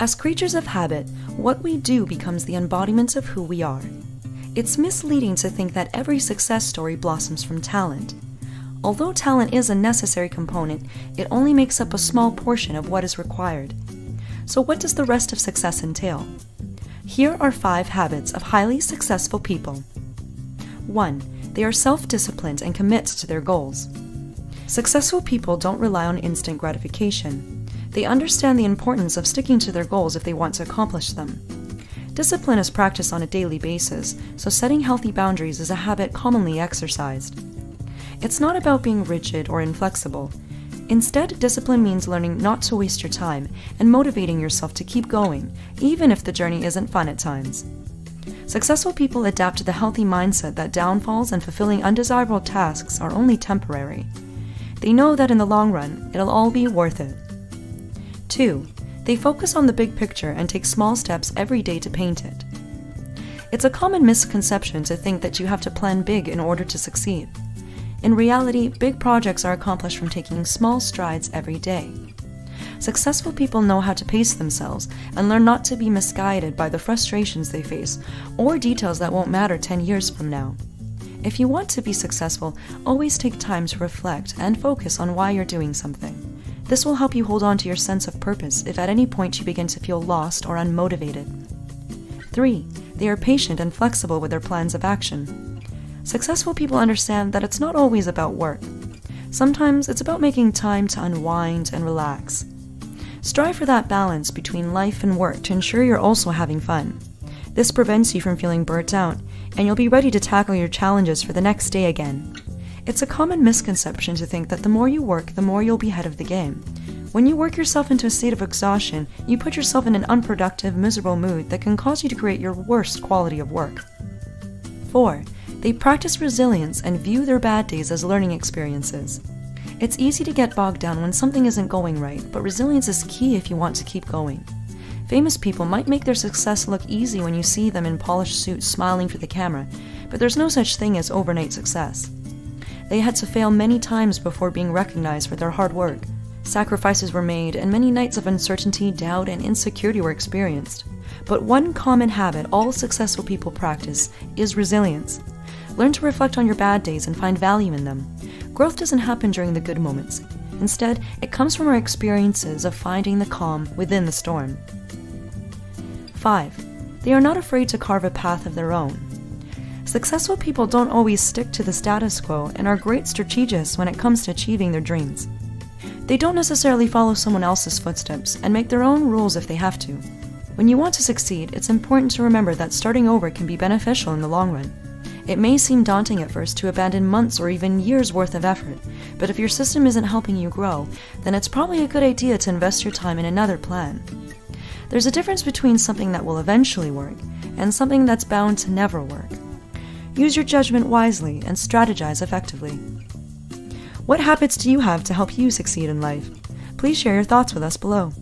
As creatures of habit, what we do becomes the embodiment of who we are. It's misleading to think that every success story blossoms from talent. Although talent is a necessary component, it only makes up a small portion of what is required. So what does the rest of success entail? Here are 5 habits of highly successful people. 1. They are self-disciplined and commit to their goals. Successful people don't rely on instant gratification. They understand the importance of sticking to their goals if they want to accomplish them. Discipline is practiced on a daily basis, so setting healthy boundaries is a habit commonly exercised. It's not about being rigid or inflexible. Instead, discipline means learning not to waste your time and motivating yourself to keep going, even if the journey isn't fun at times. Successful people adapt to the healthy mindset that downfalls and fulfilling undesirable tasks are only temporary. They know that in the long run, it'll all be worth it. 2. They focus on the big picture and take small steps every day to paint it. It's a common misconception to think that you have to plan big in order to succeed. In reality, big projects are accomplished from taking small strides every day. Successful people know how to pace themselves and learn not to be misguided by the frustrations they face or details that won't matter 10 years from now. If you want to be successful, always take time to reflect and focus on why you're doing something. This will help you hold on to your sense of purpose if at any point you begin to feel lost or unmotivated. 3. They are patient and flexible with their plans of action. Successful people understand that it's not always about work. Sometimes it's about making time to unwind and relax. Strive for that balance between life and work to ensure you're also having fun. This prevents you from feeling burnt out, and you'll be ready to tackle your challenges for the next day again. It's a common misconception to think that the more you work, the more you'll be ahead of the game. When you work yourself into a state of exhaustion, you put yourself in an unproductive, miserable mood that can cause you to create your worst quality of work. 4. They practice resilience and view their bad days as learning experiences. It's easy to get bogged down when something isn't going right, but resilience is key if you want to keep going. Famous people might make their success look easy when you see them in polished suits smiling for the camera, but there's no such thing as overnight success. They had to fail many times before being recognized for their hard work. Sacrifices were made, and many nights of uncertainty, doubt, and insecurity were experienced. But one common habit all successful people practice is resilience. Learn to reflect on your bad days and find value in them. Growth doesn't happen during the good moments. Instead, it comes from our experiences of finding the calm within the storm. 5. They are not afraid to carve a path of their own. Successful people don't always stick to the status quo and are great strategists when it comes to achieving their dreams. They don't necessarily follow someone else's footsteps and make their own rules if they have to. When you want to succeed, it's important to remember that starting over can be beneficial in the long run. It may seem daunting at first to abandon months or even years worth of effort, but if your system isn't helping you grow, then it's probably a good idea to invest your time in another plan. There's a difference between something that will eventually work and something that's bound to never work. Use your judgment wisely and strategize effectively. What habits do you have to help you succeed in life? Please share your thoughts with us below.